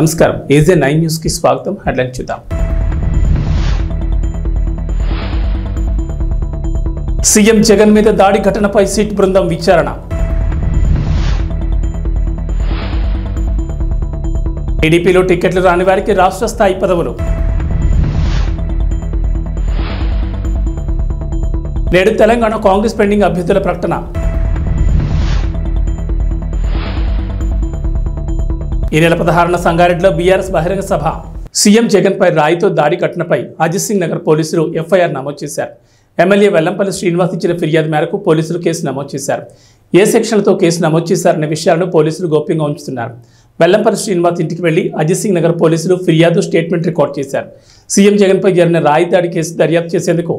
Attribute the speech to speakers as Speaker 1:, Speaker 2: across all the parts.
Speaker 1: నమస్కారం AJ9 news కి స్వాగతం. హెడ్లైన్ చూద్దాం. సీఎం జగన్ మీద దాడి ఘటనపై సిట్ బృందం విచారణ. టీడీపీలో టికెట్లు రాని వారికి రాష్ట్ర స్థాయి పదవులు. నేడు తెలంగాణ కాంగ్రెస్ పెండింగ్ అభ్యర్థుల ప్రకటన. ఈ నెల 16న సంగారెడ్డిలో బీఆర్ఎస్ బహిరంగ సభ. సీఎం జగన్ పై రాయితో దాడి ఘటనపై అజిత్ సింగ్ నగర్ పోలీసులు ఎఫ్ఐఆర్ నమోదు చేశారు. ఎమ్మెల్యే వెల్లంపల్లి శ్రీనివాస్ ఇచ్చిన ఫిర్యాదు మేరకు పోలీసులు కేసు నమోదు చేశారు. ఏ సెక్షన్లతో కేసు నమోదు చేశారనే విషయాలను పోలీసులు గోప్యంగా ఉంచుతున్నారు. వెల్లంపల్లి శ్రీనివాస్ ఇంటికి వెళ్లి అజిత్ సింగ్ నగర్ పోలీసులు ఫిర్యాదు స్టేట్మెంట్ రికార్డ్ చేశారు. సీఎం జగన్ పై జరిగిన రాయి దాడి కేసు దర్యాప్తు చేసేందుకు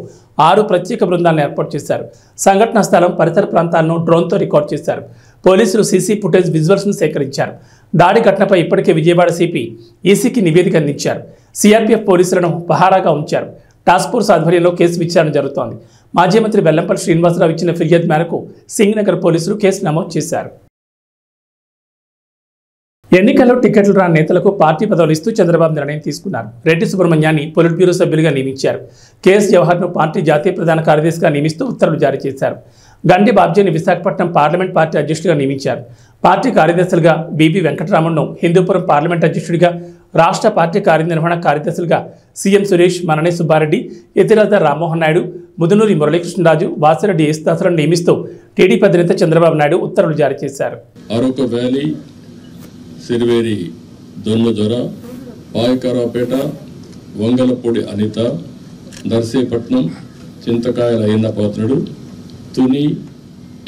Speaker 1: 6 ప్రత్యేక బృందాలను ఏర్పాటు చేశారు. సంఘటనా స్థలం పరిసర ప్రాంతాలను డ్రోన్తో రికార్డు చేశారు. పోలీసులు సీసీ ఫుటేజ్ విజువల్స్ను సేకరించారు. దాడి ఘటనపై ఇప్పటికే విజయవాడ సిపి ఈసీకి నివేదిక అందించారు. సిఆర్పీఎఫ్ పోలీసులను పహారాగా ఉంచారు. టాస్క్ ఫోర్స్ ఆధ్వర్యంలో కేసు విచారణ జరుగుతోంది. మాజీ మంత్రి వెల్లంపల్లి శ్రీనివాసరావు ఇచ్చిన ఫిర్యాదు మేరకు సింగ్ నగర్ పోలీసులు కేసు నమోదు చేశారు. ఎన్నికల్లో టికెట్లు రాని నేతలకు పార్టీ పదవులు ఇస్తూ చంద్రబాబు నిర్ణయం తీసుకున్నారు. రెడ్డి సుబ్రహ్మణ్యాన్ని పొలిట్ బ్యూరో సభ్యులుగా నియమించారు. కేఎస్ జవహర్ను పార్టీ జాతీయ ప్రధాన కార్యదర్శిగా నియమిస్తూ ఉత్తర్వులు జారీ చేశారు. గండి బాబ్జీని విశాఖపట్నం పార్లమెంట్ పార్టీ అధ్యక్షుడిగా నియమించారు. పార్టీ కార్యదర్శులుగా బీబీ వెంకటరామన్ను హిందూపురం పార్లమెంట్ అధ్యక్షుడిగా, రాష్ట్ర పార్టీ కార్యనిర్వహణ కార్యదర్శులుగా సీఎం సురేష్, మననే సుబ్బారెడ్డి, ఎతిరాజ రామ్మోహన్ నాయుడు, ముదునూరి మురళీకృష్ణరాజు, వాసిరెడ్డి యేసుదాసులను నియమిస్తూ టీడీపీ అధినేత చంద్రబాబు నాయుడు ఉత్తర్వులు జారీ చేశారు.
Speaker 2: సిరివేరి దొన్నదొర, పాయకరావుపేట, వంగలపూడి అనిత, నర్సీపట్నం చింతకాయల అయ్యన్నపాత్రుడు, తుని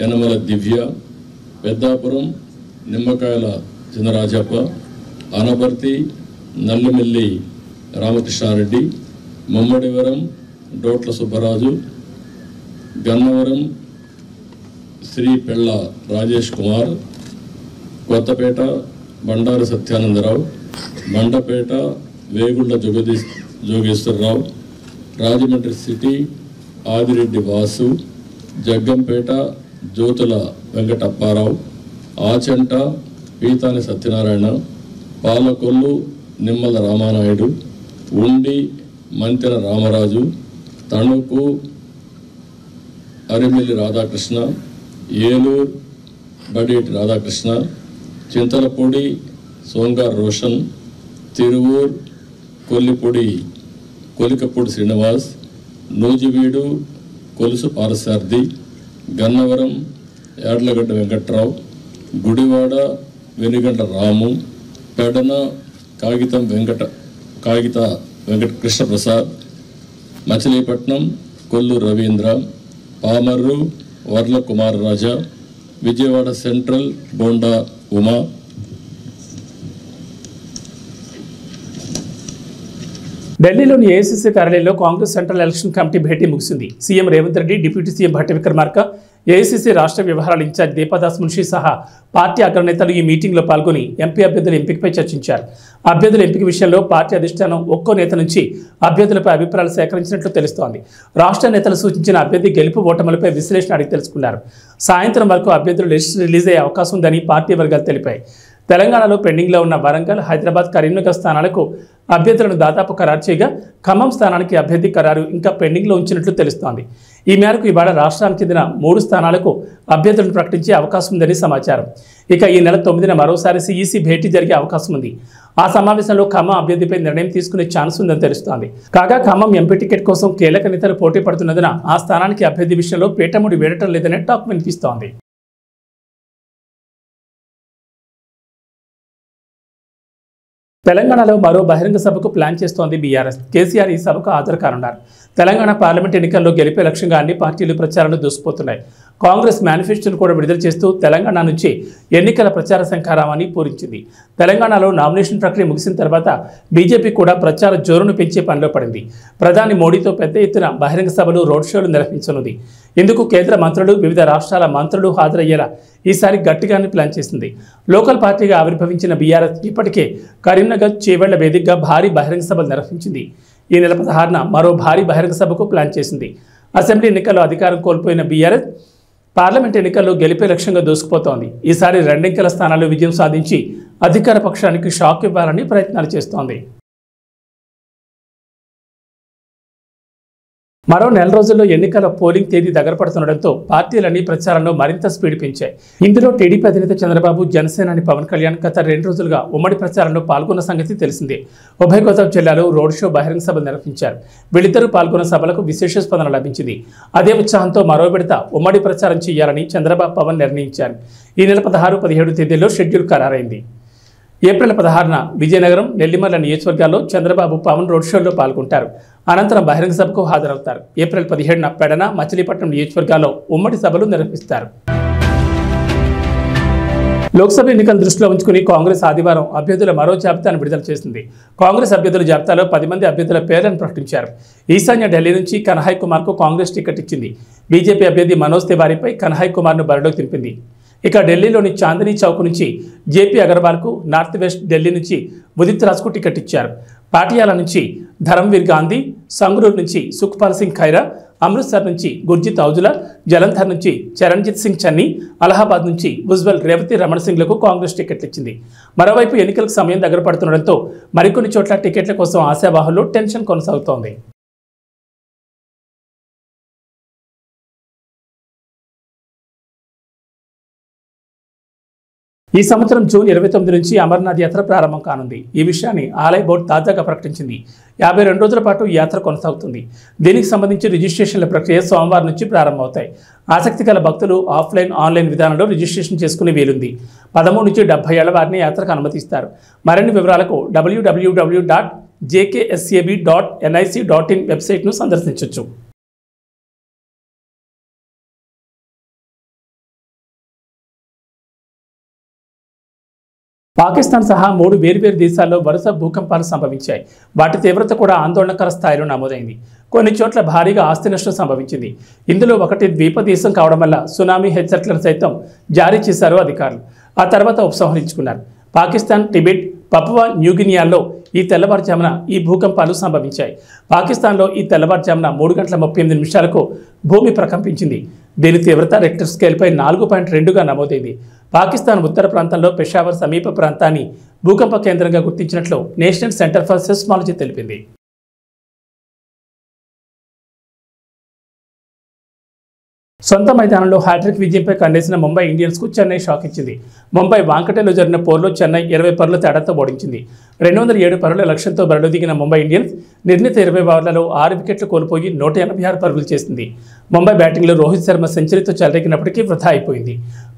Speaker 2: యనమల దివ్య, పెద్దాపురం నిమ్మకాయల చినరాజప్ప, అనపర్తి నల్లిమిల్లి రామకృష్ణారెడ్డి, ముమ్మడివరం డోట్ల సుబ్బరాజు, గన్నవరం శ్రీ పెళ్ళ రాజేష్ కుమార్, కొత్తపేట బండారు సత్యానందరావు, మండపేట వేగుళ్ల జోగేశ్వరరావు, రాజమండ్రి సిటీ ఆదిరెడ్డి వాసు, జగ్గంపేట జ్యోతుల వెంకటప్పారావు, ఆచంట పీతాని సత్యనారాయణ, పాలకొల్లు నిమ్మల రామానాయుడు, ఉండి మంతెన రామరాజు, తణుకు అరిమిల్లి రాధాకృష్ణ, ఏలూరు బడేటి రాధాకృష్ణ, చింతలపూడి సోంగార్ రోషన్, తిరువూర్ కొలికపూడి శ్రీనివాస్, నూజివీడు కొలుసు పారసార్థి, గన్నవరం యాడ్లగడ్డ వెంకట్రావు, గుడివాడ వెనుగంట రాము, పెడన కాగిత వెంకట కృష్ణప్రసాద్, మచిలీపట్నం కొల్లు రవీంద్ర, పామర్రు వర్ల కుమార్ రాజా, విజయవాడ సెంట్రల్ బోండా ఉమా.
Speaker 1: ఢిల్లీలోని ఏఐసీసీ కార్యాలయంలో కాంగ్రెస్ సెంట్రల్ ఎలక్షన్ కమిటీ భేటీ ముగిసింది. CM Revanth Reddy, deputy CM Bhatti Vikramarka, AICC రాష్ట్ర వ్యవహారాల ఇన్ఛార్జ్ దీపాదాస్ మున్షి సహా పార్టీ అగ్రనేతలు ఈ మీటింగ్లో పాల్గొని ఎంపీ అభ్యర్థుల ఎంపికపై చర్చించారు. అభ్యర్థుల ఎంపిక విషయంలో పార్టీ అధిష్టానం ఒక్కో నేత నుంచి అభ్యర్థులపై అభిప్రాయాలు సేకరించినట్లు తెలుస్తోంది. రాష్ట్ర నేతలు సూచించిన అభ్యర్థి గెలుపు ఓటములపై విశ్లేషణ అడిగి తెలుసుకున్నారు. సాయంత్రం వరకు అభ్యర్థులు లిస్ట్ రిలీజ్ అయ్యే అవకాశం ఉందని పార్టీ వర్గాలు తెలిపాయి. తెలంగాణలో పెండింగ్లో ఉన్న వరంగల్, హైదరాబాద్, కరీంనగర్ స్థానాలకు అభ్యర్థులను దాదాపు ఖరారు చేయగా ఖమ్మం స్థానానికి అభ్యర్థి ఖరారు ఇంకా పెండింగ్లో ఉంచినట్లు తెలుస్తోంది. ఈ మేరకు ఇవాళ రాష్ట్రానికి చెందిన 3 స్థానాలకు అభ్యర్థులను ప్రకటించే అవకాశం ఉందని సమాచారం. ఇక ఈ నెల 9న మరోసారి సిఈసి భేటీ జరిగే అవకాశం ఉంది. ఆ సమావేశంలో ఖమ్మం అభ్యర్థిపై నిర్ణయం తీసుకునే ఛాన్స్ ఉందని తెలుస్తోంది. కాగా ఖమ్మం ఎంపీ టికెట్ కోసం కీలక నేతలు పోటీ పడుతున్నందున ఆ స్థానానికి అభ్యర్థి విషయంలో పీఠముడి వేడటం లేదనే టాక్ వినిపిస్తోంది. తెలంగాణలో మరో బహిరంగ సభకు ప్లాన్ చేస్తోంది బీఆర్ఎస్. కేసీఆర్ ఈ సభకు హాజరు కానున్నారు. తెలంగాణ పార్లమెంట్ ఎన్నికల్లో గెలిపే లక్ష్యంగా అన్ని పార్టీలు ప్రచారాలు దూసుకుపోతున్నాయి. కాంగ్రెస్ మేనిఫెస్టోను కూడా విడుదల చేస్తూ తెలంగాణ నుంచి ఎన్నికల ప్రచార శంఖారావాన్ని పూరించింది. తెలంగాణలో నామినేషన్ ప్రక్రియ ముగిసిన తర్వాత బీజేపీ కూడా ప్రచార జోరును పెంచే పనిలో పడింది. ప్రధాని మోడీతో పెద్ద ఎత్తున బహిరంగ సభలు, రోడ్ షోలు నిర్వహించనుంది. ఇందుకు కేంద్ర మంత్రులు, వివిధ రాష్ట్రాల మంత్రులు హాజరయ్యేలా ఈసారి గట్టిగానే ప్లాన్ చేసింది. లోకల్ పార్టీగా ఆవిర్భవించిన బీఆర్ఎస్ ఇప్పటికే కరీంనగర్, చేవెళ్ల వేదికగా భారీ బహిరంగ సభలు నిర్వహించింది. ఈ నెల 16న మరో భారీ బహిరంగ సభకు ప్లాన్ చేసింది. అసెంబ్లీ ఎన్నికల్లో అధికారం కోల్పోయిన బీఆర్ఎస్ పార్లమెంట్ ఎన్నికల్లో గెలిపే లక్ష్యంగా దూసుకుపోతోంది. ఈసారి 2 అంకెల స్థానాల్లో విజయం సాధించి అధికార పక్షానికి షాక్ ఇవ్వాలని ప్రయత్నాలు చేస్తోంది. మరో నెల రోజుల్లో ఎన్నికల పోలింగ్ తేదీ దగ్గర పడుతుండటంతో పార్టీలన్నీ ప్రచారంలో మరింత స్పీడ్ పెంచాయి. ఇందులో టీడీపీ అధినేత చంద్రబాబు, జనసేనాని పవన్ కళ్యాణ్ గత 2 రోజులుగా ఉమ్మడి ప్రచారంలో పాల్గొన్న సంగతి తెలిసిందే. ఉభయ గోదావరి జిల్లాలో రోడ్ షో, బహిరంగ సభలు నిర్వహించారు. వీళ్ళిద్దరూ పాల్గొన్న సభలకు విశేష స్పందన లభించింది. అదే ఉత్సాహంతో మరో విడత ఉమ్మడి ప్రచారం చేయాలని చంద్రబాబు, పవన్ నిర్ణయించారు. ఈ నెల 16, 17 తేదీల్లో షెడ్యూల్ ఖరారైంది. ఏప్రిల్ 16న విజయనగరం, నెల్లిమర్ల నియోజకవర్గాల్లో చంద్రబాబు, పవన్ రోడ్ షోల్లో పాల్గొంటారు. అనంతరం బహిరంగ సభకు హాజరవుతారు. ఏప్రిల్ 17న పెడన, మచిలీపట్నం నియోజకవర్గాల్లో ఉమ్మడి సభలు నిర్వహిస్తారు. లోక్సభ ఎన్నికల దృష్టిలో ఉంచుకుని కాంగ్రెస్ ఆదివారం అభ్యర్థుల మరో జాబితాను విడుదల చేసింది. కాంగ్రెస్ అభ్యర్థుల జాబితాలో 10 మంది అభ్యర్థుల పేర్లను ప్రకటించారు. ఈశాన్య ఢిల్లీ నుంచి కన్హాయ్ కుమార్కు కాంగ్రెస్ టికెట్ ఇచ్చింది. బీజేపీ అభ్యర్థి మనోజ్ తివారీపై కన్హాయ్ కుమార్ను బరిలోకి దింపింది. ఇక ఢిల్లీలోని చాందినీ చౌక్ నుంచి జేపీ అగర్వాల్కు, నార్త్ వెస్ట్ ఢిల్లీ నుంచి ఉదిత్ రాజ్కు టికెట్ ఇచ్చారు. పాటియాలా నుంచి ధరంవీర్ గాంధీ, సంగ్రూర్ నుంచి సుఖ్పాల్ సింగ్ ఖైరా, అమృత్సర్ నుంచి గుర్జిత్ ఔజులా, జలంధర్ నుంచి చరణ్జిత్ సింగ్ చన్నీ, అలహాబాద్ నుంచి ఉజ్వల్ రేవతి రమణ సింగ్లకు కాంగ్రెస్ టికెట్లు ఇచ్చింది. మరోవైపు ఎన్నికలకు సమయం దగ్గర పడుతుండటంతో మరికొన్ని చోట్ల టికెట్ల కోసం ఆశావాహుల్లో టెన్షన్ కొనసాగుతోంది. ఈ సంవత్సరం జూన్ 29 నుంచి అమర్నాథ్ యాత్ర ప్రారంభం కానుంది. ఈ విషయాన్ని ఆలయ బోర్డు తాజాగా ప్రకటించింది. 52 రోజుల పాటు ఈ యాత్ర కొనసాగుతుంది. దీనికి సంబంధించి రిజిస్ట్రేషన్ల ప్రక్రియ సోమవారం నుంచి ప్రారంభమవుతాయి. ఆసక్తి గల భక్తులు ఆఫ్లైన్, ఆన్లైన్ విధానంలో రిజిస్ట్రేషన్ చేసుకునే వీలుంది. 13 నుంచి 70 ఏళ్ల వారిని యాత్రకు అనుమతిస్తారు. మరిన్ని వివరాలకు www.jksab.nic.in వెబ్సైట్ను సందర్శించవచ్చు. పాకిస్తాన్ సహా 3 వేర్వేరు దేశాల్లో వరుస భూకంపాలు సంభవించాయి. వాటి తీవ్రత కూడా ఆందోళనకర స్థాయిలో నమోదైంది. కొన్ని చోట్ల భారీగా ఆస్తి నష్టం సంభవించింది. ఇందులో ఒకటి ద్వీప దేశం కావడం వల్ల సునామీ హెచ్చరికలను సైతం జారీ చేశారు అధికారులు. ఆ తర్వాత ఉపసంహరించుకున్నారు. పాకిస్తాన్, టిబెట్, పపువా న్యూగినియాల్లో ఈ తెల్లవారుజామున ఈ భూకంపాలు సంభవించాయి. పాకిస్తాన్లో ఈ తెల్లవారుజామున 3:38 భూమి ప్రకంపించింది. దీని తీవ్రత రెక్టర్ స్కేల్పై 4.2గా నమోదైంది. పాకిస్తాన్ ఉత్తర ప్రాంతంలో పెషావర్ సమీప ప్రాంతాన్ని భూకంప కేంద్రంగా గుర్తించినట్లు నేషనల్ సెంటర్ ఫర్ సెస్మాలజీ తెలిపింది. సొంత మైదానంలో హ్యాట్రిక్ విజయంపై కన్నేసిన ముంబై ఇండియన్స్కు చెన్నై షాక్ ఇచ్చింది. ముంబై వాంకటేలో జరిగిన పోరులో చెన్నై 20 పరుగుల తేడాతో ఓడించింది. 207 పరుగుల లక్ష్యంతో బరిలో దిగిన ముంబై ఇండియన్స్ నిర్ణీత 20 ఓవర్లలో 6 వికెట్లు కోల్పోయి 186 పరుగులు చేసింది. ముంబై బ్యాటింగ్లో రోహిత్ శర్మ సెంచరీతో చెలరేగినప్పటికీ వృథా అయిపోయింది.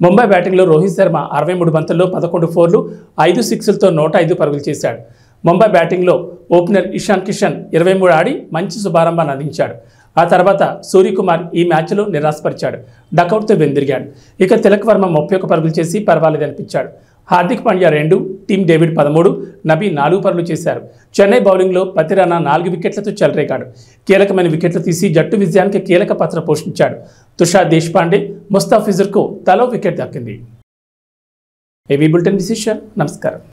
Speaker 1: ముంబై బ్యాటింగ్లో రోహిత్ శర్మ 63 బంతుల్లో 11 ఫోర్లు, 5 సిక్స్లతో 105 పరుగులు చేశాడు. ముంబై బ్యాటింగ్లో ఓపెనర్ ఇషాన్ కిషన్ 23 ఆడి మంచి శుభారంభాన్ని అందించాడు. ఆ తర్వాత సూర్యకుమార్ ఈ మ్యాచ్లో నిరాశపరిచాడు. డకౌట్తో వెనుదిరిగాడు. ఇక తిలక్ వర్మ 31 పరుగులు చేసి పర్వాలేదనిపించాడు. హార్దిక్ పాండ్యా 2, టీమ్ డేవిడ్ 13, నబీ 4 పరుగులు చేశారు. చెన్నై బౌలింగ్లో పతిరానా 4 వికెట్లతో చెలరేగాడు. కీలకమైన వికెట్లు తీసి జట్టు విజయానికి కీలక పాత్ర పోషించాడు. తుషార్ దేశ్పాండే, ముస్తాఫిజుర్కు తలో వికెట్ దక్కింది. ఏవీ బులెటిన్ విశేషాలు. నమస్కారం.